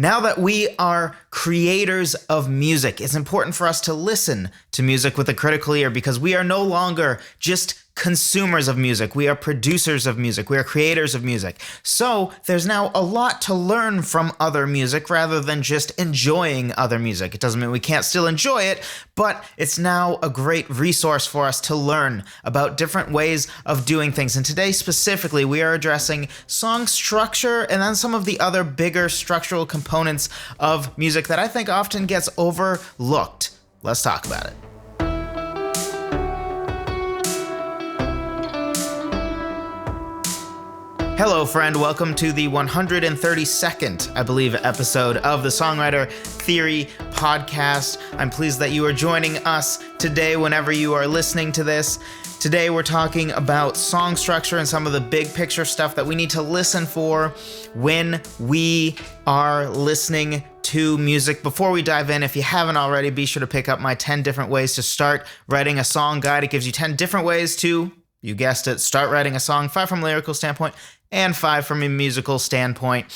Now that we are creators of music, it's important for us to listen to music with a critical ear because we are no longer just consumers of music. We are producers of music. We are creators of music. So there's now a lot to learn from other music rather than just enjoying other music. It doesn't mean we can't still enjoy it, but it's now a great resource for us to learn about different ways of doing things. And today specifically, we are addressing song structure and then some of the other bigger structural components of music that I think often gets overlooked. Let's talk about it. Hello, friend. Welcome to the 132nd, I believe, episode of the Songwriter Theory podcast. I'm pleased that you are joining us today whenever you are listening to this. Today, we're talking about song structure and some of the big picture stuff that we need to listen for when we are listening to music. Before we dive in, if you haven't already, be sure to pick up my 10 different ways to start writing a song guide. It gives you 10 different ways to, you guessed it, start writing a song, 5 from a lyrical standpoint, and 5 from a musical standpoint.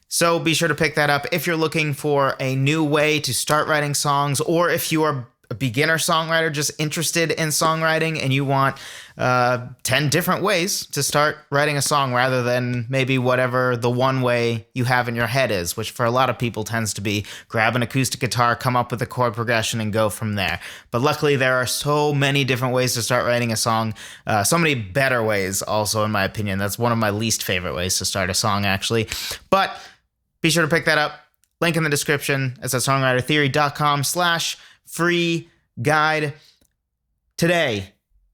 So be sure to pick that up if you're looking for a new way to start writing songs, or if you are a beginner songwriter just interested in songwriting and you want 10 different ways to start writing a song rather than maybe whatever the one way you have in your head is, which for a lot of people tends to be grab an acoustic guitar, come up with a chord progression, and go from there. But luckily, there are so many different ways to start writing a song, so many better ways also, in my opinion. That's one of my least favorite ways to start a song, actually. But be sure to pick that up. Link in the description. It's at songwritertheory.com/free guide. Today,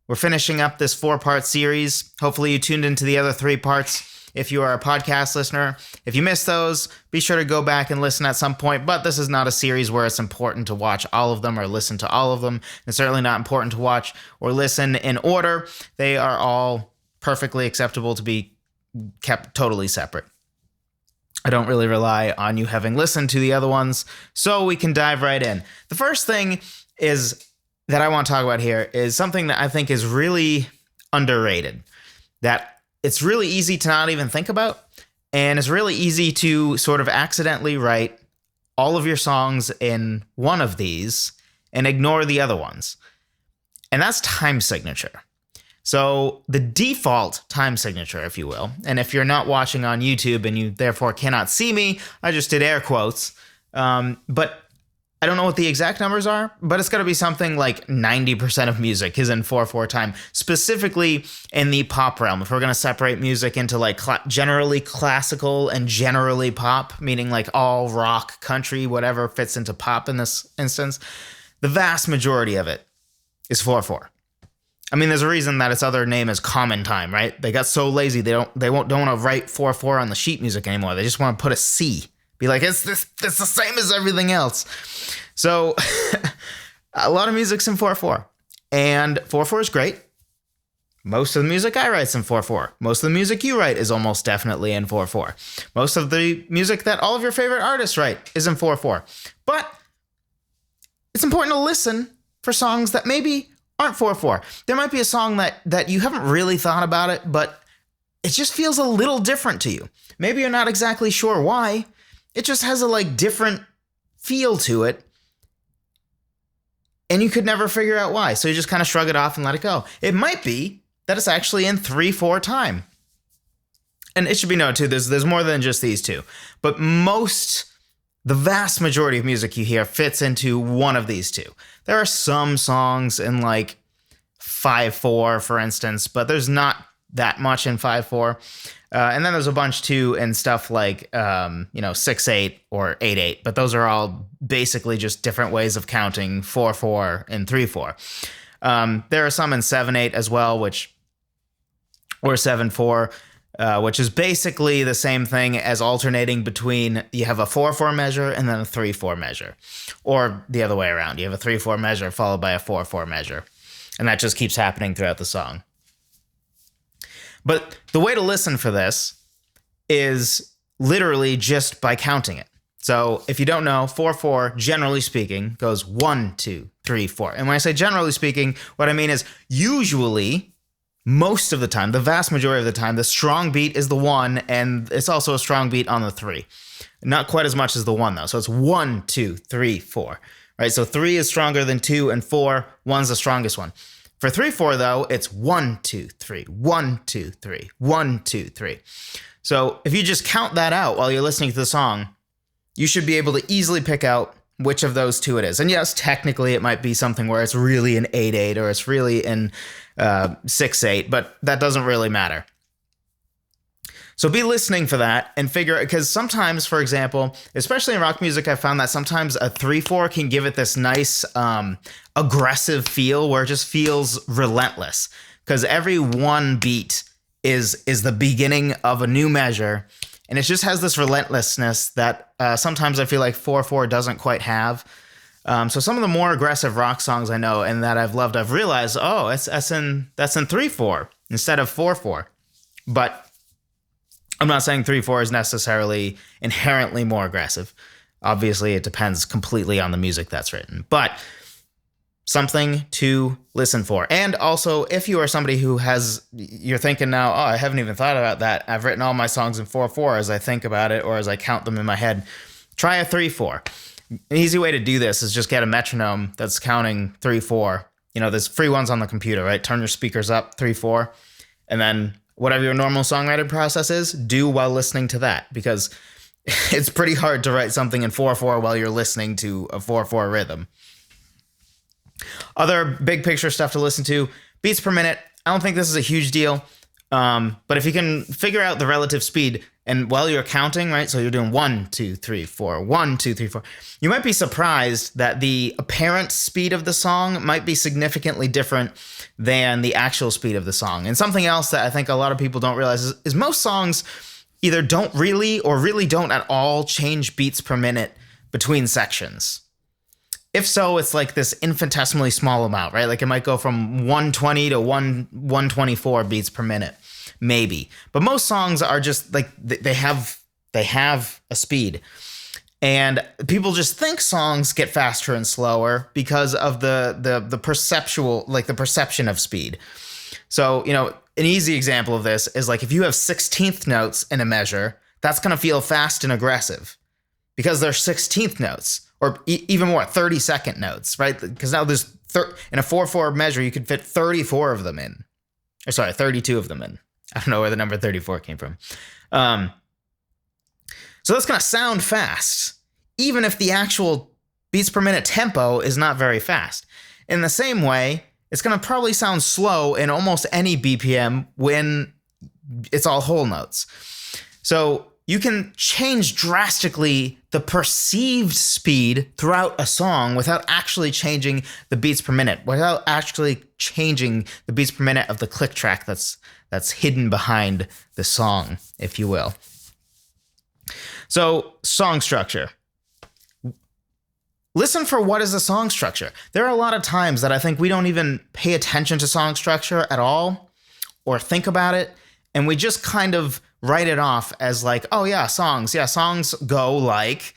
we're finishing up this 4-part series. Hopefully you tuned into the other 3 parts if you are a podcast listener. If you missed those, be sure to go back and listen at some point. But this is not a series where it's important to watch all of them or listen to all of them. It's certainly not important to watch or listen in order. They are all perfectly acceptable to be kept totally separate. I don't really rely on you having listened to the other ones, so we can dive right in. The first thing that I want to talk about here is something that I think is really underrated, that it's really easy to not even think about, and it's really easy to sort of accidentally write all of your songs in one of these and ignore the other ones. And that's time signature. So the default time signature, if you will, and if you're not watching on YouTube and you therefore cannot see me, I just did air quotes, but I don't know what the exact numbers are, but it's got to be something like 90% of music is in 4/4 time, specifically in the pop realm. If we're going to separate music into like generally classical and generally pop, meaning like all rock, country, whatever fits into pop in this instance, the vast majority of it is 4/4. I mean, there's a reason that its other name is common time, right? They got so lazy they don't want to write 4/4 on the sheet music anymore. They just want to put a C. Be like, it's the same as everything else. So a lot of music's in 4/4. And 4/4 is great. Most of the music I write's in 4/4. Most of the music you write is almost definitely in 4/4. Most of the music that all of your favorite artists write is in 4/4. But it's important to listen for songs that maybe aren't 4/4. There might be a song that you haven't really thought about it, but it just feels a little different to you. Maybe you're not exactly sure why. It just has a different feel to it, and you could never figure out why. So you just kind of shrug it off and let it go. It might be that it's actually in 3/4 time. And it should be noted too, there's more than just these two. But the vast majority of music you hear fits into one of these two. There are some songs in 5/4, for instance, but there's not that much in 5/4. And then there's a bunch too in stuff like 6/8 or 8/8, but those are all basically just different ways of counting 4/4 and 3/4. There are some in 7/8 as well, or 7/4, which is basically the same thing as alternating between you have a 4/4 measure and then a 3/4 measure, or the other way around. You have a 3/4 measure followed by a 4/4 measure, and that just keeps happening throughout the song. But the way to listen for this is literally just by counting it. So if you don't know, 4/4, generally speaking, goes 1, 2, 3, 4. And when I say generally speaking, what I mean is usually most of the time, the vast majority of the time, the strong beat is the 1, and it's also a strong beat on the 3. Not quite as much as the 1, though. So it's 1, 2, 3, 4. Right? So 3 is stronger than 2, and 4, 1's the strongest one. For 3/4, though, it's 1, 2, 3, 1, 2, 3, 1, 2, 3. So if you just count that out while you're listening to the song, you should be able to easily pick out which of those 2 it is. And yes, technically it might be something where it's really an 8/8 or it's really in 6/8, but that doesn't really matter. So be listening for that and figure, because sometimes, for example, especially in rock music, I found that sometimes a 3/4 can give it this nice aggressive feel where it just feels relentless, because every one beat is the beginning of a new measure, and it just has this relentlessness that sometimes I feel like 4/4 doesn't quite have. So some of the more aggressive rock songs I know and that I've loved, I've realized, oh, that's in 3/4 instead of 4/4. But I'm not saying 3/4 is necessarily inherently more aggressive. Obviously, it depends completely on the music that's written, but something to listen for. And also, if you are somebody who you're thinking now, oh, I haven't even thought about that. I've written all my songs in 4/4 as I think about it or as I count them in my head. Try a 3/4. An easy way to do this is just get a metronome that's counting 3/4. There's free ones on the computer, right? Turn your speakers up 3/4, and then whatever your normal songwriting process is, do while listening to that, because it's pretty hard to write something in 4/4 while you're listening to a 4/4 rhythm. Other big picture stuff to listen to, beats per minute. I don't think this is a huge deal, but if you can figure out the relative speed, and while you're counting, right, so you're doing 1, 2, 3, 4, 1, 2, 3, 4, you might be surprised that the apparent speed of the song might be significantly different than the actual speed of the song. And something else that I think a lot of people don't realize is most songs either don't really or really don't at all change beats per minute between sections. If so, it's like this infinitesimally small amount, right? Like it might go from 120 to 124 beats per minute, maybe. But most songs are just like they have a speed. And people just think songs get faster and slower because of the perception of speed. So, an easy example of this is like if you have 16th notes in a measure, that's going to feel fast and aggressive because they're 16th notes, or even more, 30-second notes, right? Because now there's in a 4/4 measure, you could fit 34 of them in. Or sorry, 32 of them in. I don't know where the number 34 came from. So that's going to sound fast, even if the actual beats per minute tempo is not very fast. In the same way, it's going to probably sound slow in almost any BPM when it's all whole notes. So you can change drastically the perceived speed throughout a song without actually changing the beats per minute, without actually changing the beats per minute of the click track that's hidden behind the song, if you will. So, song structure. Listen for what is a song structure. There are a lot of times that I think we don't even pay attention to song structure at all or think about it, and we just kind of write it off as like, oh yeah, songs. Yeah, songs go like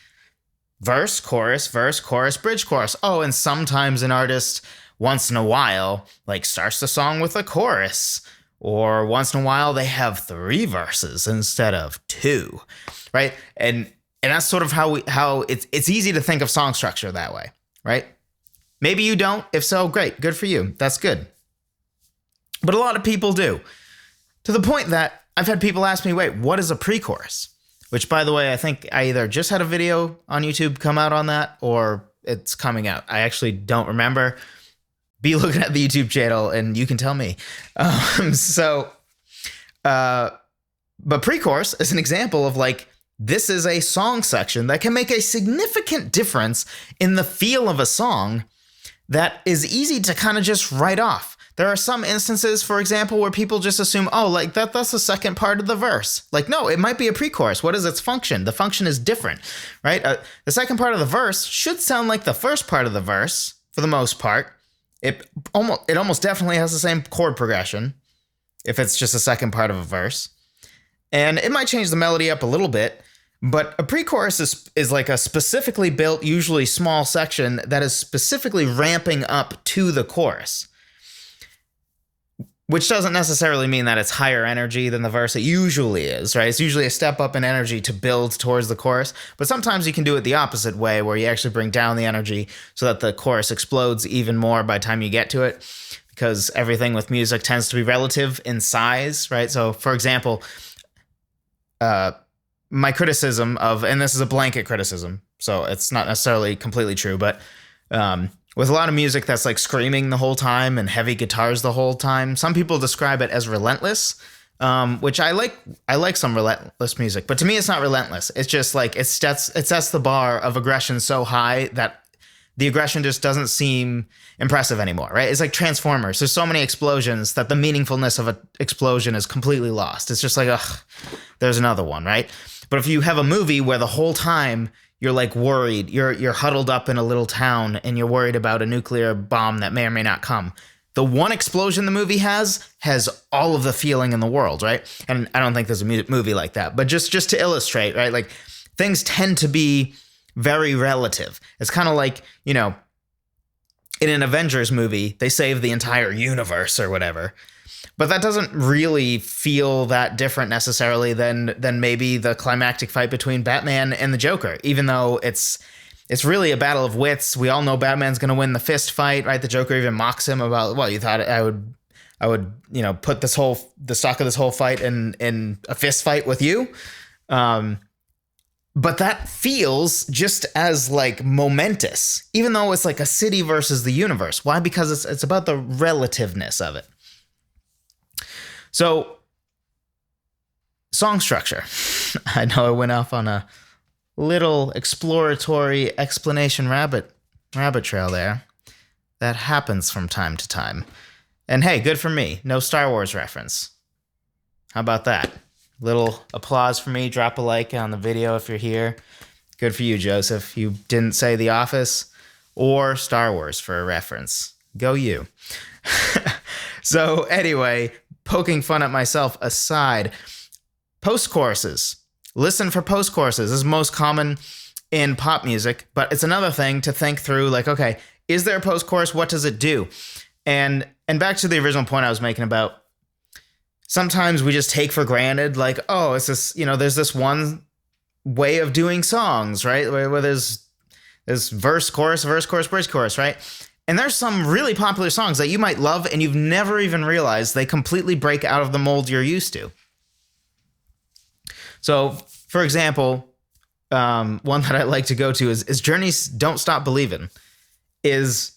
verse, chorus, bridge, chorus. Oh, and sometimes an artist once in a while like starts the song with a chorus, or once in a while they have 3 verses instead of 2, right? And that's sort of how it's easy to think of song structure that way, right? Maybe you don't. If so, great, good for you. That's good. But a lot of people do, to the point that I've had people ask me, wait, what is a pre-chorus? Which, by the way, I think I either just had a video on YouTube come out on that or it's coming out. I actually don't remember. Be looking at the YouTube channel and you can tell me. But pre-chorus is an example of like, this is a song section that can make a significant difference in the feel of a song that is easy to kind of just write off. There are some instances, for example, where people just assume, oh, like that's the second part of the verse. Like, no, it might be a pre-chorus. What is its function? The function is different, right? The second part of the verse should sound like the first part of the verse for the most part. It almost definitely has the same chord progression if it's just the second part of a verse. And it might change the melody up a little bit, but a pre-chorus is like a specifically built, usually small section that is specifically ramping up to the chorus. which doesn't necessarily mean that it's higher energy than the verse. It usually is, right? It's usually a step up in energy to build towards the chorus. But sometimes you can do it the opposite way, where you actually bring down the energy so that the chorus explodes even more by the time you get to it, because everything with music tends to be relative in size, right? So, for example, my criticism of, and this is a blanket criticism, so it's not necessarily completely true, but with a lot of music that's like screaming the whole time and heavy guitars the whole time, some people describe it as relentless, which I like. I like some relentless music, but to me, it's not relentless. It's just like it sets the bar of aggression so high that the aggression just doesn't seem impressive anymore, right? It's like Transformers. There's so many explosions that the meaningfulness of an explosion is completely lost. It's just like, ugh, there's another one, right? But if you have a movie where the whole time you're like worried, you're huddled up in a little town and you're worried about a nuclear bomb that may or may not come, the one explosion the movie has all of the feeling in the world, right? And I don't think there's a movie like that, but just to illustrate, right? Like things tend to be very relative. It's kind of like, you know, in an Avengers movie, they save the entire universe or whatever. But that doesn't really feel that different necessarily than maybe the climactic fight between Batman and the Joker, even though it's really a battle of wits. We all know Batman's going to win the fist fight, right? The Joker even mocks him about, well, you thought I would, you know, put the stock of this whole fight in a fist fight with you. But that feels just as like momentous, even though it's like a city versus the universe. Why? Because it's about the relativeness of it. So, song structure. I know I went off on a little exploratory explanation rabbit trail there. That happens from time to time. And hey, good for me. No Star Wars reference. How about that? Little applause for me. Drop a like on the video if you're here. Good for you, Joseph. You didn't say The Office or Star Wars for a reference. Go you. So anyway, poking fun at myself aside, post-choruses. Listen for post-choruses. This is most common in pop music, but it's another thing to think through, like, okay, is there a post-chorus? What does it do? And back to the original point I was making about sometimes we just take for granted, like, oh, it's this, you know, there's this one way of doing songs, right? Where there's verse, chorus, bridge, chorus, right? And there's some really popular songs that you might love and you've never even realized they completely break out of the mold you're used to. So, for example, one that I like to go to is Journey's Don't Stop Believin'. Is,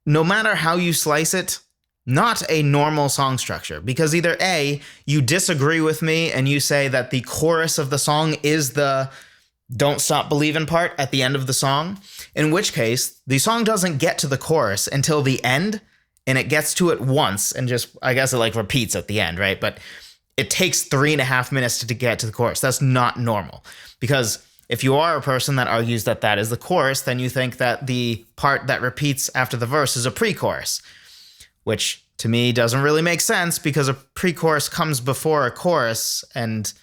no matter how you slice it, not a normal song structure, because either A, you disagree with me and you say that the chorus of the song is the Don't Stop Believin' part at the end of the song, in which case the song doesn't get to the chorus until the end, and it gets to it once and just, I guess it like repeats at the end, right? But it takes 3.5 minutes to get to the chorus. That's not normal, because if you are a person that argues that that is the chorus, then you think that the part that repeats after the verse is a pre-chorus, which to me doesn't really make sense, because a pre-chorus comes before a chorus, and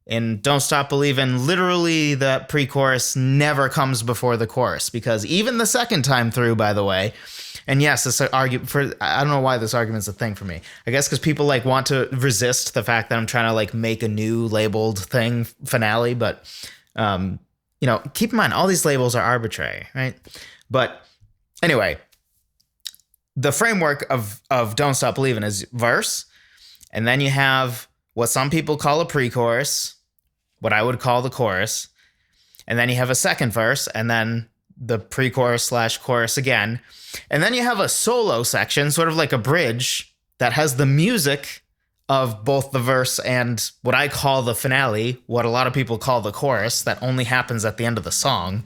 in Don't Stop Believin', literally the pre-chorus never comes before the chorus, because even the second time through, by the way, and yes, this argument for, I don't know why this argument's a thing for me. I guess because people like want to resist the fact that I'm trying to like make a new labeled thing finale, but you know, keep in mind all these labels are arbitrary, right? But anyway, the framework of Don't Stop Believin' is verse, and then you have what some people call a pre-chorus, what I would call the chorus, and then you have a second verse, and then the pre-chorus / chorus again, and then you have a solo section, sort of like a bridge, that has the music of both the verse and what I call the finale, what a lot of people call the chorus, that only happens at the end of the song,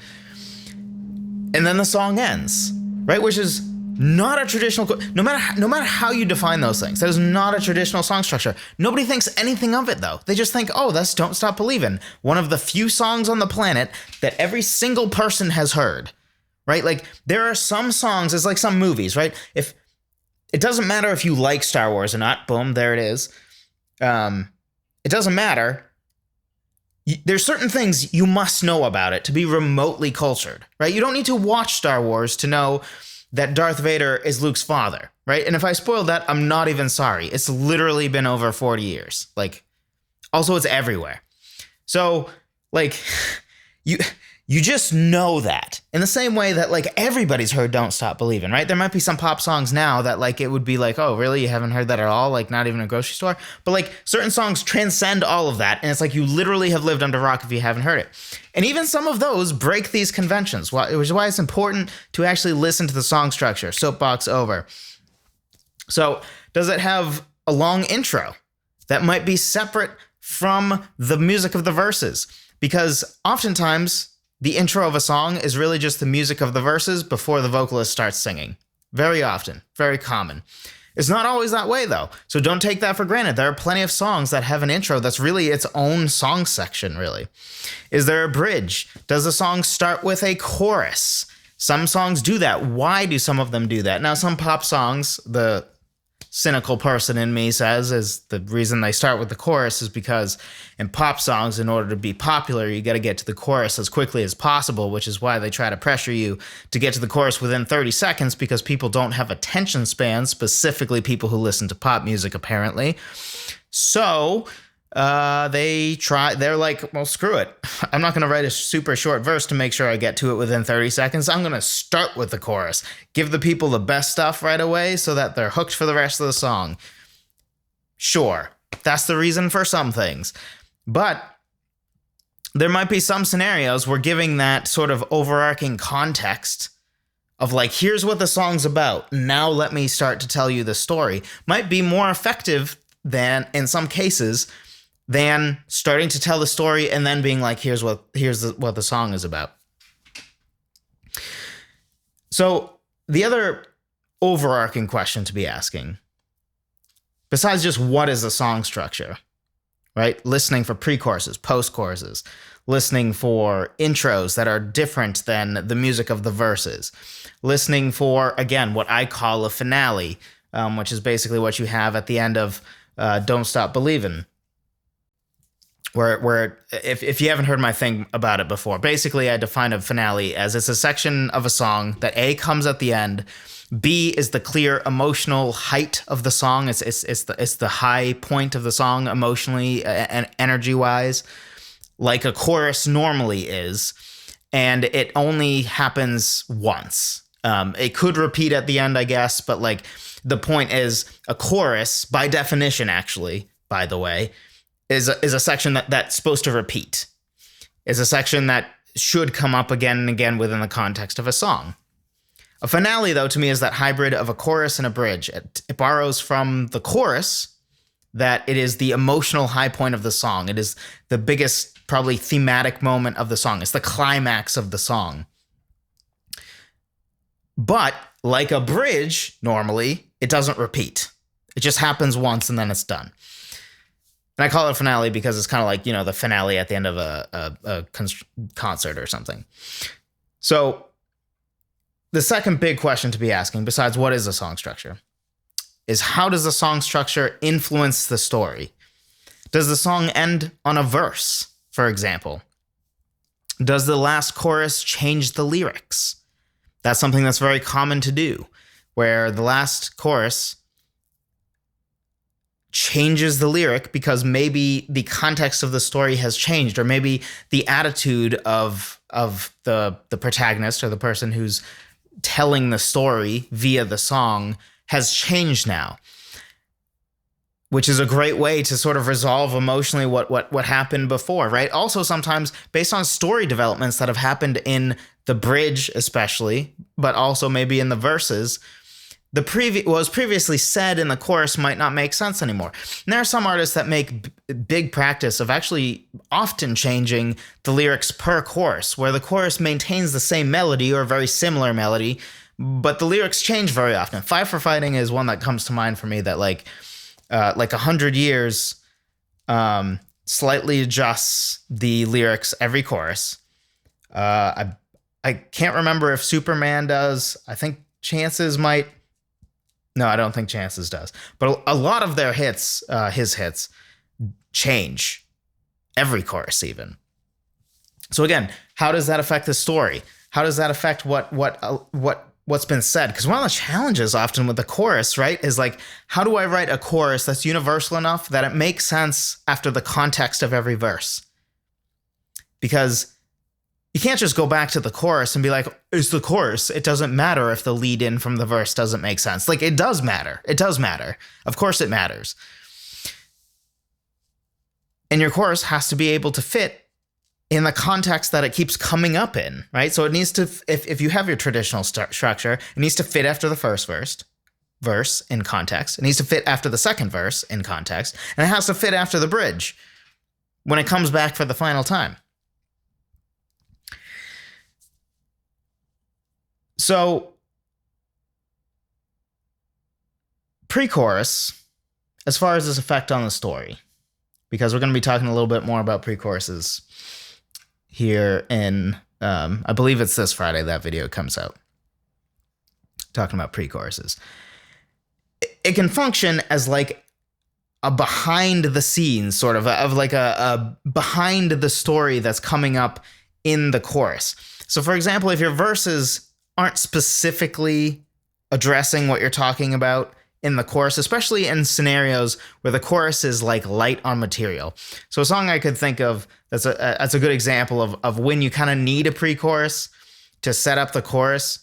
and then the song ends, right? Which is not a traditional, no matter how you define those things, that is not a traditional song structure. Nobody thinks anything of it, though. They just think, oh, that's Don't Stop Believin', one of the few songs on the planet that every single person has heard, right? Like, there are some songs, it's like some movies, right? If it doesn't matter if you like Star Wars or not, boom, there it is. It doesn't matter. There's certain things you must know about it to be remotely cultured, right? You don't need to watch Star Wars to know that Darth Vader is Luke's father, right? And if I spoiled that, I'm not even sorry. It's literally been over 40 years. Like, also it's everywhere. So, like, you just know that. In the same way that, like, everybody's heard Don't Stop Believin', right? There might be some pop songs now that, like, it would be like, oh, really? You haven't heard that at all? Like, not even a grocery store? But, like, certain songs transcend all of that, and it's like you literally have lived under a rock if you haven't heard it. And even some of those break these conventions, which is why it's important to actually listen to the song structure. Soapbox over. So, does it have a long intro that might be separate from the music of the verses? Because oftentimes the intro of a song is really just the music of the verses before the vocalist starts singing. Very often, very common. It's not always that way, though, so don't take that for granted. There are plenty of songs that have an intro that's really its own song section, really. Is there a bridge? Does the song start with a chorus? Some songs do that. Why do some of them do that? Now, some pop songs, the cynical person in me says, is the reason they start with the chorus is because in pop songs, in order to be popular, you got to get to the chorus as quickly as possible, which is why they try to pressure you to get to the chorus within 30 seconds because people don't have attention spans, specifically people who listen to pop music, apparently. So they're like, well, screw it. I'm not going to write a super short verse to make sure I get to it within 30 seconds. I'm going to start with the chorus, give the people the best stuff right away so that they're hooked for the rest of the song. Sure, that's the reason for some things. But there might be some scenarios where giving that sort of overarching context of like, here's what the song's about, now let me start to tell you the story, might be more effective than, in some cases, than starting to tell the story and then being like, here's what the song is about. So the other overarching question to be asking, besides just what is the song structure, right? Listening for pre-choruses, post-choruses, listening for intros that are different than the music of the verses, listening for, again, what I call a finale, which is basically what you have at the end of Don't Stop Believin'. Where if you haven't heard my thing about it before, basically I define a finale as it's a section of a song that A, comes at the end, B, is the clear emotional height of the song. It's the high point of the song emotionally and energy-wise, like a chorus normally is, and it only happens once. It could repeat at the end, I guess, but like the point is a chorus, by definition, actually, by the way, is a section that's supposed to repeat, is a section that should come up again and again within the context of a song. A finale, though, to me is that hybrid of a chorus and a bridge. It borrows from the chorus that it is the emotional high point of the song. It is the biggest, probably thematic moment of the song. It's the climax of the song. But like a bridge, normally, it doesn't repeat. It just happens once and then it's done. And I call it a finale because it's kind of like, the finale at the end of a concert or something. So the second big question to be asking, besides what is a song structure, is how does the song structure influence the story? Does the song end on a verse, for example? Does the last chorus change the lyrics? That's something that's very common to do, where the last chorus changes the lyric because maybe the context of the story has changed, or maybe the attitude of the protagonist or the person who's telling the story via the song has changed now, which is a great way to sort of resolve emotionally what happened before, right? Also, sometimes based on story developments that have happened in the bridge especially, but also maybe in the verses, what was previously said in the chorus might not make sense anymore. And there are some artists that make big practice of actually often changing the lyrics per chorus, where the chorus maintains the same melody or a very similar melody, but the lyrics change very often. Five for Fighting is one that comes to mind for me that like 100 Years slightly adjusts the lyrics every chorus. I can't remember if Superman does. I think Chances might. No, I don't think Chances does. But a lot of their hits, his hits, change every chorus even. So again, how does that affect the story? How does that affect what what's been said, because one of the challenges often with the chorus, right, is like, how do I write a chorus that's universal enough that it makes sense after the context of every verse? Because you can't just go back to the chorus and be like, it's the chorus. It doesn't matter if the lead in from the verse doesn't make sense. Like, it does matter. It does matter. Of course it matters. And your chorus has to be able to fit in the context that it keeps coming up in, right? So it needs to, if you have your traditional structure, it needs to fit after the first verse in context. It needs to fit after the second verse in context. And it has to fit after the bridge when it comes back for the final time. So pre-chorus, as far as its effect on the story, because we're going to be talking a little bit more about pre-choruses here in, I believe it's this Friday that video comes out, talking about pre-choruses. It can function as like a behind the scenes sort of like a behind the story that's coming up in the chorus. So for example, if your verses aren't specifically addressing what you're talking about in the chorus, especially in scenarios where the chorus is like light on material. So a song I could think of that's a good example of when you kind of need a pre-chorus to set up the chorus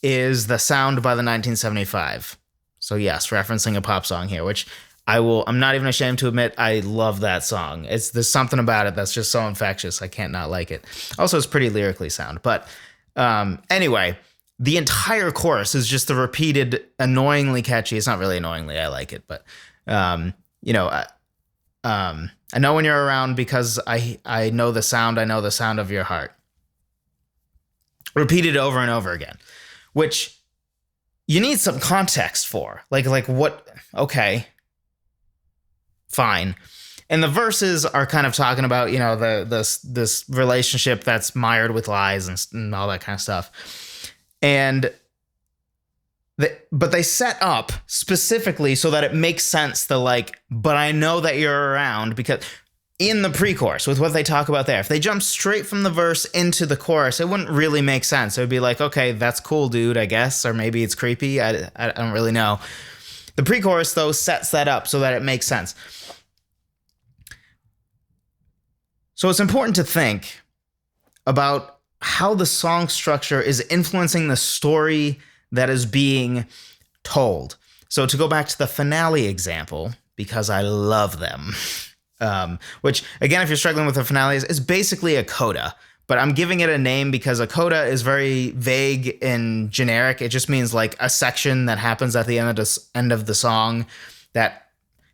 is The Sound by the 1975. So yes, referencing a pop song here, which I'm not even ashamed to admit I love that song. There's something about it that's just so infectious. I can't not like it. Also, it's pretty lyrically sound. But anyway, the entire chorus is just the repeated, annoyingly catchy. It's not really annoyingly. I like it, but I know when you're around because I know the sound. I know the sound of your heart. Repeated over and over again, which you need some context for. Like what? Okay, fine. And the verses are kind of talking about, this relationship that's mired with lies and all that kind of stuff. But they set up specifically so that it makes sense but I know that you're around, because in the pre-chorus with what they talk about there, if they jump straight from the verse into the chorus, it wouldn't really make sense. It would be like, okay, that's cool, dude, I guess, or maybe it's creepy. I don't really know. The pre-chorus, though, sets that up so that it makes sense. So it's important to think about how the song structure is influencing the story that is being told. So to go back to the finale example, because I love them, which, again, if you're struggling with the finales, is basically a coda. But I'm giving it a name because a coda is very vague and generic. It just means like a section that happens at the end of the song that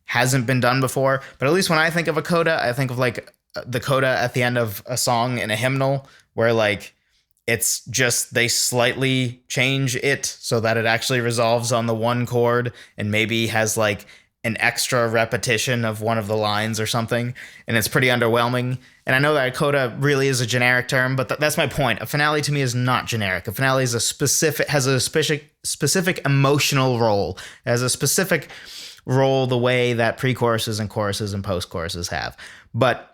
hasn't been done before. But at least when I think of a coda, I think of like the coda at the end of a song in a hymnal, where like it's just they slightly change it so that it actually resolves on the one chord and maybe has like an extra repetition of one of the lines or something, and it's pretty underwhelming. And I know that a coda really is a generic term, but that's my point. A finale to me is not generic. A finale is has a specific emotional role. It has a specific role the way that pre-choruses and choruses and post-choruses have. But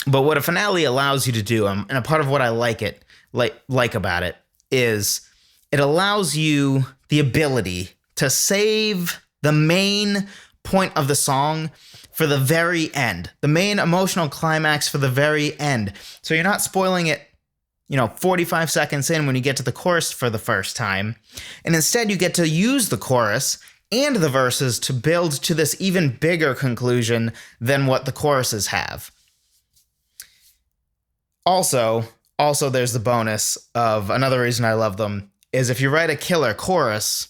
what a finale allows you to do, and a part of what I like about it, is it allows you the ability to save the main point of the song for the very end, the main emotional climax for the very end. So you're not spoiling it, 45 seconds in when you get to the chorus for the first time. And instead you get to use the chorus and the verses to build to this even bigger conclusion than what the choruses have. Also, there's the bonus of another reason I love them is if you write a killer chorus,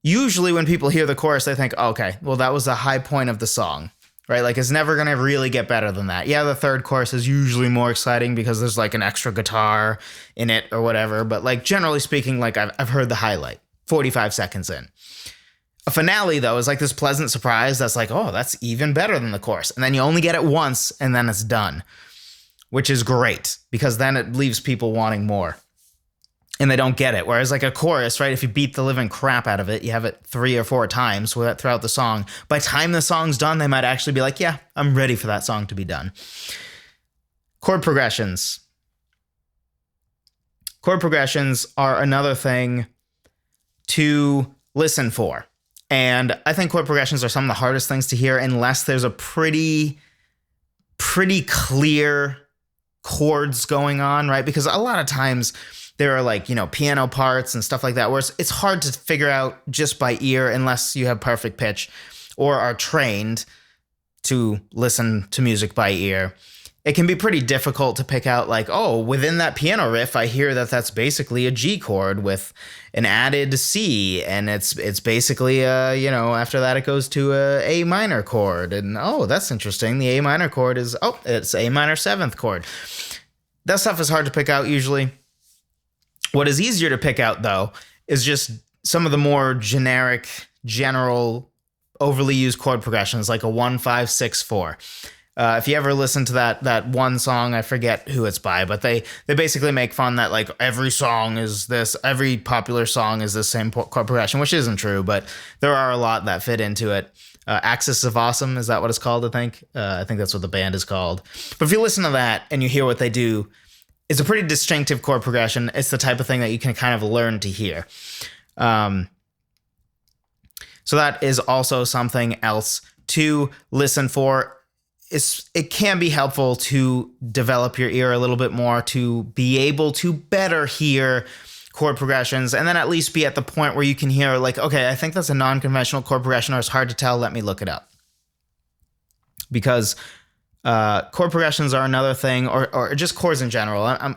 usually when people hear the chorus, they think, okay, well, that was the high point of the song, right? Like, it's never going to really get better than that. Yeah, the third chorus is usually more exciting because there's like an extra guitar in it or whatever. But like, generally speaking, like I've heard the highlight 45 seconds in. A finale, though, is like this pleasant surprise that's like, oh, that's even better than the chorus. And then you only get it once and then it's done, which is great because then it leaves people wanting more. And they don't get it. Whereas like a chorus, right, if you beat the living crap out of it, you have it 3 or 4 times throughout the song. By the time the song's done, they might actually be like, yeah, I'm ready for that song to be done. Chord progressions. chord progressions are another thing to listen for. And I think chord progressions are some of the hardest things to hear unless there's a pretty clear chords going on, right? Because a lot of times there are like, piano parts and stuff like that where it's hard to figure out just by ear unless you have perfect pitch or are trained to listen to music by ear. It can be pretty difficult to pick out like, oh, within that piano riff, I hear that that's basically a G chord with an added C, and it's basically after that it goes to a A minor chord, and oh, that's interesting. The A minor chord it's A minor 7th chord. That stuff is hard to pick out usually. What is easier to pick out though is just some of the more general, overly used chord progressions like a 1-5-6-4. If you ever listen to that one song, I forget who it's by, but they basically make fun that like every popular song is the same chord progression, which isn't true, but there are a lot that fit into it. Axis of Awesome, is that what it's called? I think that's what the band is called. But if you listen to that and you hear what they do, it's a pretty distinctive chord progression. It's the type of thing that you can kind of learn to hear. So that is also something else to listen for. It can be helpful to develop your ear a little bit more to be able to better hear chord progressions, and then at least be at the point where you can hear like, okay, I think that's a non-conventional chord progression, or it's hard to tell. Let me look it up. Because chord progressions are another thing, or just chords in general. I'm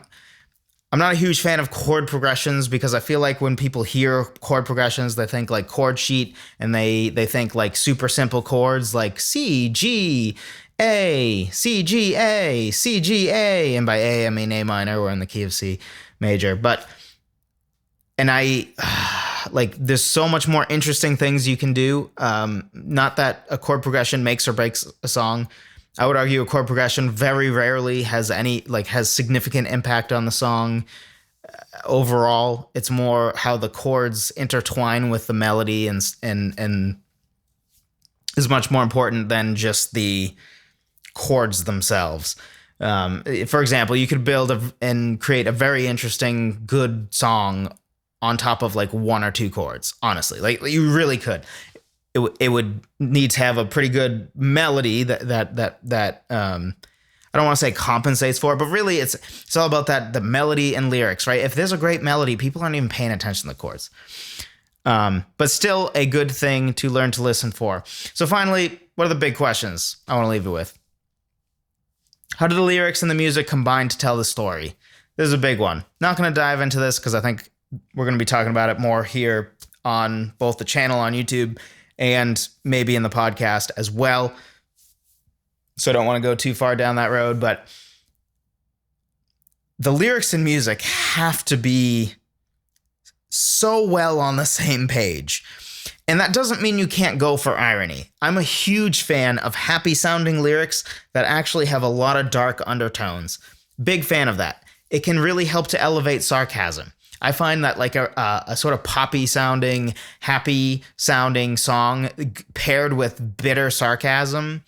not a huge fan of chord progressions because I feel like when people hear chord progressions, they think like chord sheet, and they think like super simple chords like C, G, A, C, G, A, C, G, A. And by A, I mean A minor. We're in the key of C major. There's so much more interesting things you can do. Not that a chord progression makes or breaks a song. I would argue a chord progression very rarely has significant impact on the song. Overall, it's more how the chords intertwine with the melody and is much more important than just the chords themselves. For example, you could build and create a very interesting, good song on top of like one or two chords. Honestly, like you really could. It would need to have a pretty good melody that I don't want to say compensates for it, but really it's all about the melody and lyrics, right? If there's a great melody, people aren't even paying attention to the chords. But still a good thing to learn to listen for. So finally, what are the big questions I want to leave you with? How do the lyrics and the music combine to tell the story? This is a big one. Not going to dive into this because I think we're going to be talking about it more here on both the channel on YouTube and maybe in the podcast as well. So I don't want to go too far down that road, but the lyrics and music have to be so well on the same page. And that doesn't mean you can't go for irony. I'm a huge fan of happy sounding lyrics that actually have a lot of dark undertones. Big fan of that. It can really help to elevate sarcasm. I find that like a sort of poppy sounding, happy sounding song paired with bitter sarcasm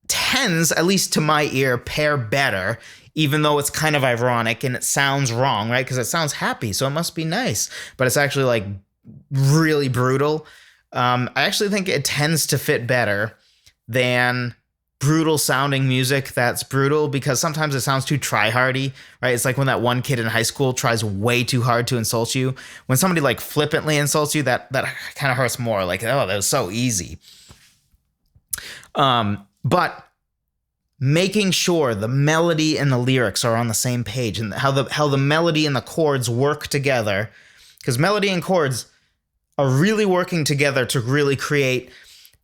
tends, at least to my ear, pair better, even though it's kind of ironic and it sounds wrong, right? Because it sounds happy, so it must be nice, but it's actually like really brutal. I actually think it tends to fit better than brutal sounding music that's brutal, because sometimes it sounds too try-hardy, right? It's like when that one kid in high school tries way too hard to insult you. When somebody like flippantly insults you, that kind of hurts more. Like, oh, that was so easy. But making sure the melody and the lyrics are on the same page, and how the melody and the chords work together, because melody and chords are really working together to really create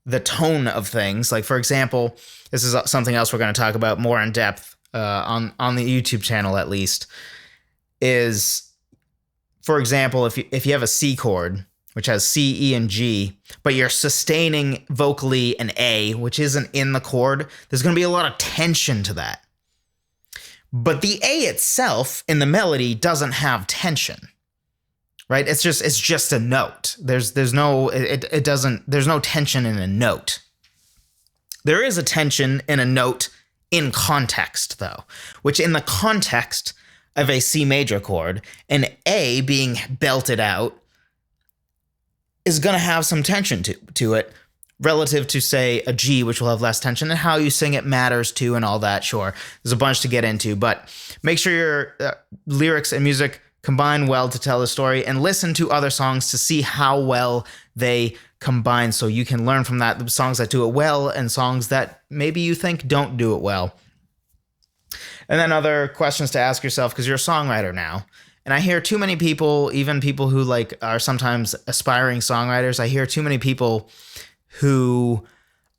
the tone of things. Like, for example, this is something else we're going to talk about more in depth on the YouTube channel, at least, is, for example, if you have a C chord, which has C, E, and G, but you're sustaining vocally an A, which isn't in the chord, there's going to be a lot of tension to that. But the A itself in the melody doesn't have tension, right? It's just a note. There's no tension in a note. There is a tension in a note in context, though, which in the context of a C major chord, and A being belted out is going to have some tension to it relative to, say, a G, which will have less tension, and how you sing it matters too, and all that. Sure, there's a bunch to get into, but make sure your lyrics and music combine well to tell the story, and listen to other songs to see how well they combine, so you can learn from that, the songs that do it well and songs that maybe you think don't do it well. And then other questions to ask yourself, because you're a songwriter now. And I hear too many people, even people who like are sometimes aspiring songwriters, I hear too many people who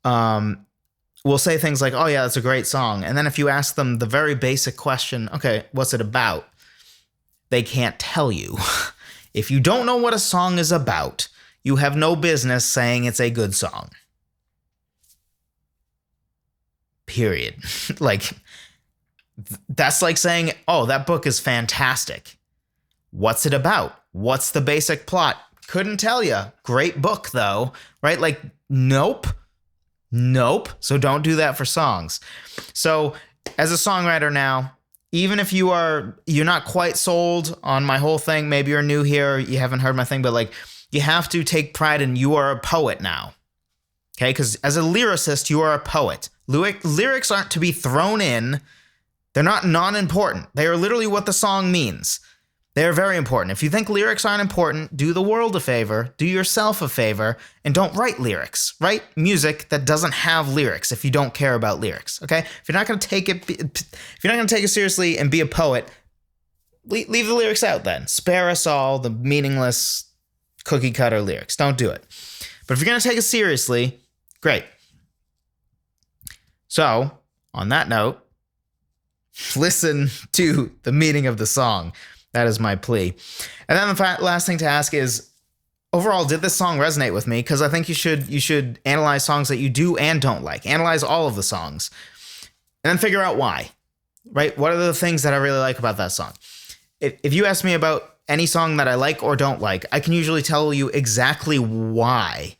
will say things like, oh yeah, that's a great song. And then if you ask them the very basic question, okay, what's it about? They can't tell you. If you don't know what a song is about, you have no business saying it's a good song. Period. Like, that's like saying, oh, that book is fantastic. What's it about? What's the basic plot? Couldn't tell you. Great book, though, right? Like, nope. So don't do that for songs. So as a songwriter now, even if you're not quite sold on my whole thing, maybe you're new here, you haven't heard my thing, but like, you have to take pride in you are a poet now. Okay? Because as a lyricist, you are a poet. Lyrics aren't to be thrown in. They're not non-important. They are literally what the song means. They are very important. If you think lyrics aren't important, do the world a favor, do yourself a favor, and don't write lyrics. Write music that doesn't have lyrics if you don't care about lyrics. Okay? If you're not going to take it seriously and be a poet, leave the lyrics out then. Spare us all the meaningless cookie cutter lyrics. Don't do it. But if you're going to take it seriously, great. So, on that note, listen to the meaning of the song. That is my plea. And then the last thing to ask is, overall, did this song resonate with me? Because I think you should analyze songs that you do and don't like. Analyze all of the songs. And then figure out why. Right? What are the things that I really like about that song? If you ask me about any song that I like or don't like, I can usually tell you exactly why.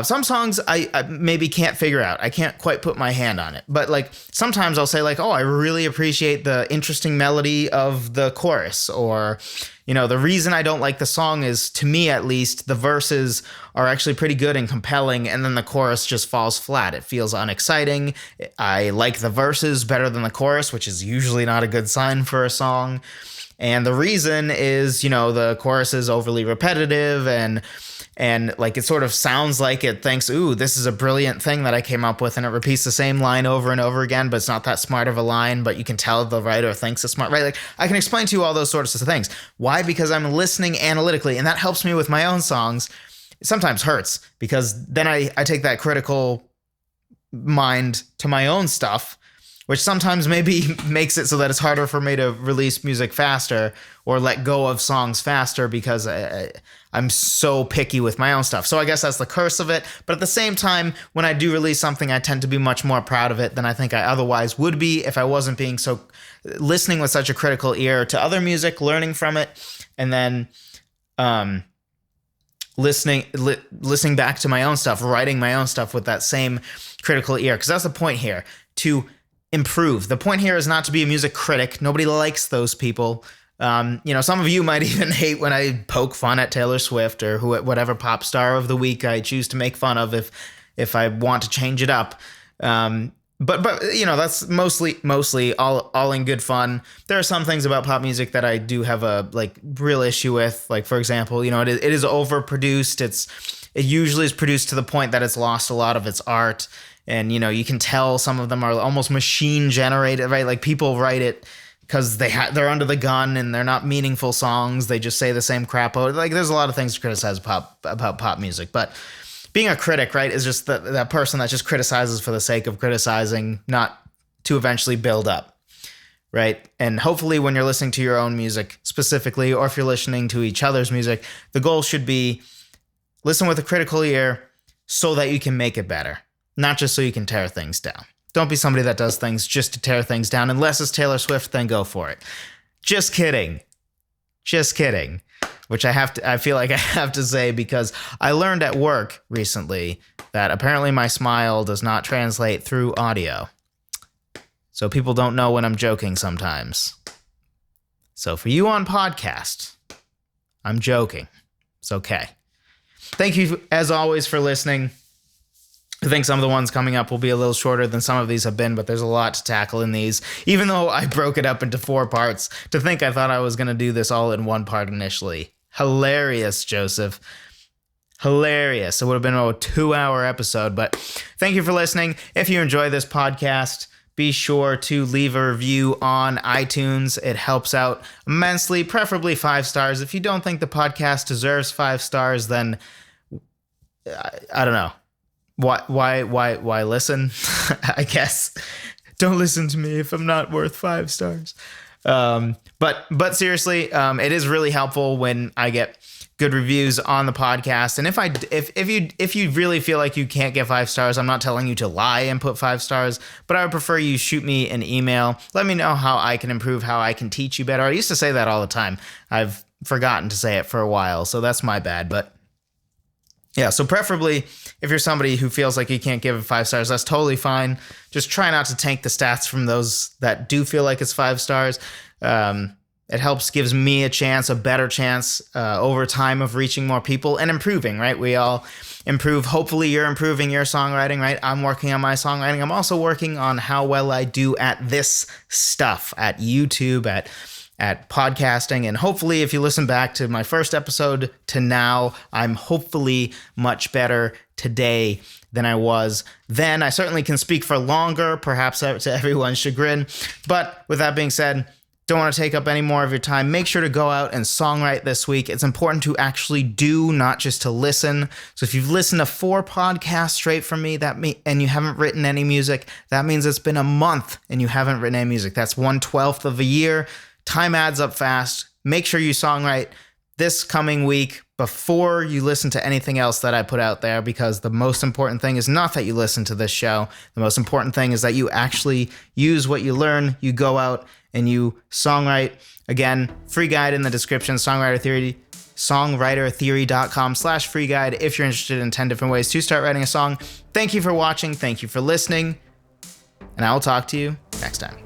Some songs I maybe can't figure out. I can't quite put my hand on it. But like sometimes I'll say like, oh, I really appreciate the interesting melody of the chorus. Or, the reason I don't like the song is, to me at least, the verses are actually pretty good and compelling, and then the chorus just falls flat. It feels unexciting. I like the verses better than the chorus, which is usually not a good sign for a song. And the reason is, the chorus is overly repetitive, and like it sort of sounds like it thinks, ooh, this is a brilliant thing that I came up with, and it repeats the same line over and over again, but it's not that smart of a line, but you can tell the writer thinks it's smart, right? Like, I can explain to you all those sorts of things. Why? Because I'm listening analytically, and that helps me with my own songs. It sometimes hurts, because then I take that critical mind to my own stuff, which sometimes maybe makes it so that it's harder for me to release music faster or let go of songs faster, because I'm so picky with my own stuff. So I guess that's the curse of it. But at the same time, when I do release something, I tend to be much more proud of it than I think I otherwise would be if I wasn't being listening with such a critical ear to other music, learning from it, and then listening back to my own stuff, writing my own stuff with that same critical ear. Because that's the point here, to improve. The point here is not to be a music critic. Nobody likes those people. Some of you might even hate when I poke fun at Taylor Swift or whatever pop star of the week I choose to make fun of if I want to change it up. But that's mostly all in good fun. There are some things about pop music that I do have a real issue with. Like, for example, it is overproduced. It usually is produced to the point that it's lost a lot of its art. And, you can tell some of them are almost machine generated, right? Like, people write it because they're under the gun and they're not meaningful songs. They just say the same crap. Like, there's a lot of things to criticize about pop music. But being a critic, right, is just that person that just criticizes for the sake of criticizing, not to eventually build up, right? And hopefully when you're listening to your own music specifically, or if you're listening to each other's music, the goal should be listen with a critical ear so that you can make it better. Not just so you can tear things down. Don't be somebody that does things just to tear things down. Unless it's Taylor Swift, then go for it. Just kidding. Which I feel like I have to say, because I learned at work recently that apparently my smile does not translate through audio. So people don't know when I'm joking sometimes. So for you on podcast, I'm joking. It's okay. Thank you, as always, for listening. I think some of the ones coming up will be a little shorter than some of these have been, but there's a lot to tackle in these. Even though I broke it up into 4 parts, to think I thought I was going to do this all in 1 part initially. Hilarious, Joseph. Hilarious. It would have been a 2-hour episode, but thank you for listening. If you enjoy this podcast, be sure to leave a review on iTunes. It helps out immensely, preferably 5 stars. If you don't think the podcast deserves 5 stars, then I don't know. Why listen? I guess don't listen to me if I'm not worth 5 stars. But seriously, it is really helpful when I get good reviews on the podcast. And if you really feel like you can't get 5 stars, I'm not telling you to lie and put 5 stars, but I would prefer you shoot me an email. Let me know how I can improve, how I can teach you better. I used to say that all the time. I've forgotten to say it for a while, so that's my bad. But yeah, so preferably if you're somebody who feels like you can't give it 5 stars, that's totally fine. Just try not to tank the stats from those that do feel like it's 5 stars. It helps, gives me a better chance over time of reaching more people and improving, right? We all improve. Hopefully you're improving your songwriting, right? I'm working on my songwriting. I'm also working on how well I do at this stuff, at YouTube, at podcasting. And hopefully if you listen back to my first episode to now, I'm hopefully much better today than I was then. I certainly can speak for longer, perhaps to everyone's chagrin. But with that being said, don't want to take up any more of your time. Make sure to go out and songwrite this week. It's important to actually do, not just to listen. So if you've listened to 4 podcasts straight from me and you haven't written any music, that means it's been a month and you haven't written any music. That's 1/12 of a year. Time adds up fast. Make sure you songwrite this coming week before you listen to anything else that I put out there, because the most important thing is not that you listen to this show. The most important thing is that you actually use what you learn. You go out and you songwrite. Again, free guide in the description, songwritertheory.com/free guide if you're interested in 10 different ways to start writing a song. Thank you for watching. Thank you for listening. And I will talk to you next time.